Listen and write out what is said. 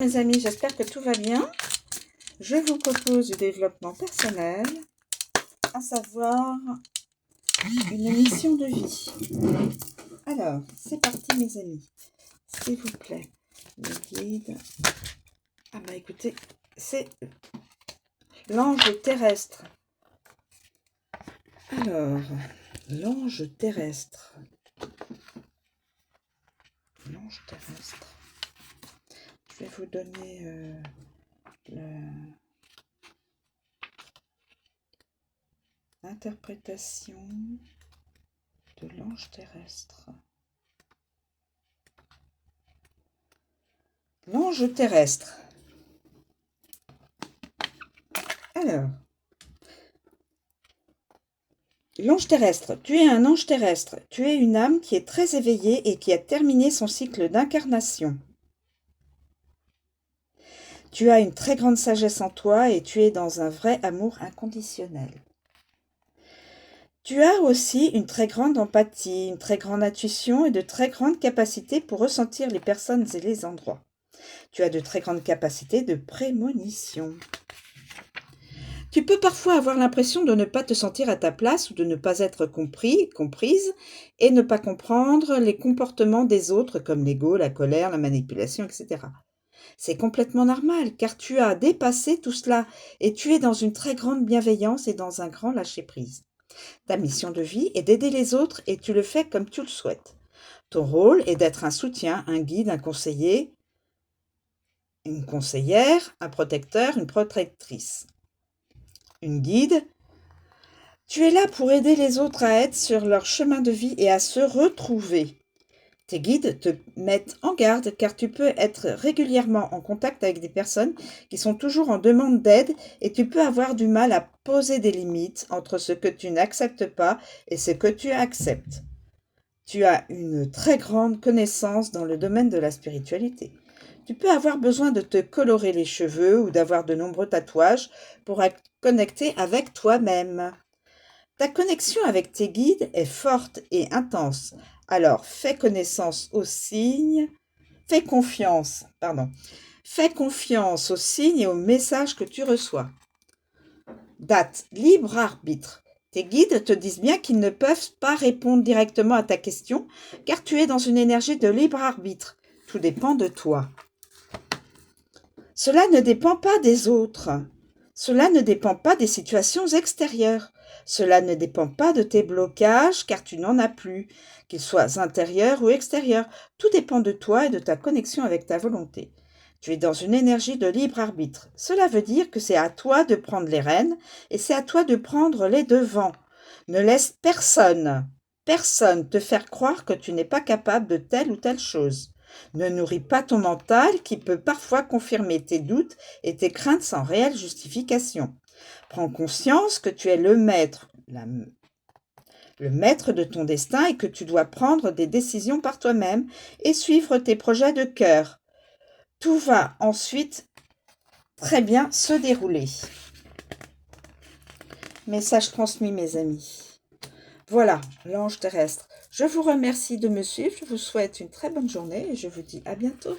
Mes amis, j'espère que tout va bien. Je vous propose du développement personnel, à savoir une mission de vie. Alors, c'est parti mes amis. S'il vous plaît, le guide. Ah bah écoutez, c'est l'ange terrestre. Alors, l'ange terrestre. L'ange terrestre. Je vais vous donner l'interprétation de l'ange terrestre. L'ange terrestre. Alors, l'ange terrestre. Tu es un ange terrestre. Tu es une âme qui est très éveillée et qui a terminé son cycle d'incarnation. Tu as une très grande sagesse en toi et tu es dans un vrai amour inconditionnel. Tu as aussi une très grande empathie, une très grande intuition et de très grandes capacités pour ressentir les personnes et les endroits. Tu as de très grandes capacités de prémonition. Tu peux parfois avoir l'impression de ne pas te sentir à ta place ou de ne pas être comprise et ne pas comprendre les comportements des autres comme l'ego, la colère, la manipulation, etc. C'est complètement normal car tu as dépassé tout cela et tu es dans une très grande bienveillance et dans un grand lâcher-prise. Ta mission de vie est d'aider les autres et tu le fais comme tu le souhaites. Ton rôle est d'être un soutien, un guide, un conseiller, une conseillère, un protecteur, une protectrice. Une guide. Tu es là pour aider les autres à être sur leur chemin de vie et à se retrouver. Tes guides te mettent en garde car tu peux être régulièrement en contact avec des personnes qui sont toujours en demande d'aide et tu peux avoir du mal à poser des limites entre ce que tu n'acceptes pas et ce que tu acceptes. Tu as une très grande connaissance dans le domaine de la spiritualité. Tu peux avoir besoin de te colorer les cheveux ou d'avoir de nombreux tatouages pour être connecté avec toi-même. Ta connexion avec tes guides est forte et intense. Alors, fais confiance aux signes aux signes et aux messages que tu reçois. Date, libre arbitre. Tes guides te disent bien qu'ils ne peuvent pas répondre directement à ta question, car tu es dans une énergie de libre arbitre. Tout dépend de toi. Cela ne dépend pas des autres. Cela ne dépend pas des situations extérieures. Cela ne dépend pas de tes blocages, car tu n'en as plus, qu'ils soient intérieurs ou extérieurs. Tout dépend de toi et de ta connexion avec ta volonté. Tu es dans une énergie de libre arbitre. Cela veut dire que c'est à toi de prendre les rênes et c'est à toi de prendre les devants. Ne laisse personne te faire croire que tu n'es pas capable de telle ou telle chose. Ne nourris pas ton mental qui peut parfois confirmer tes doutes et tes craintes sans réelle justification. Prends conscience que tu es le maître de ton destin et que tu dois prendre des décisions par toi-même et suivre tes projets de cœur. Tout va ensuite très bien se dérouler. Message transmis, mes amis. Voilà, l'ange terrestre. Je vous remercie de me suivre. Je vous souhaite une très bonne journée et je vous dis à bientôt.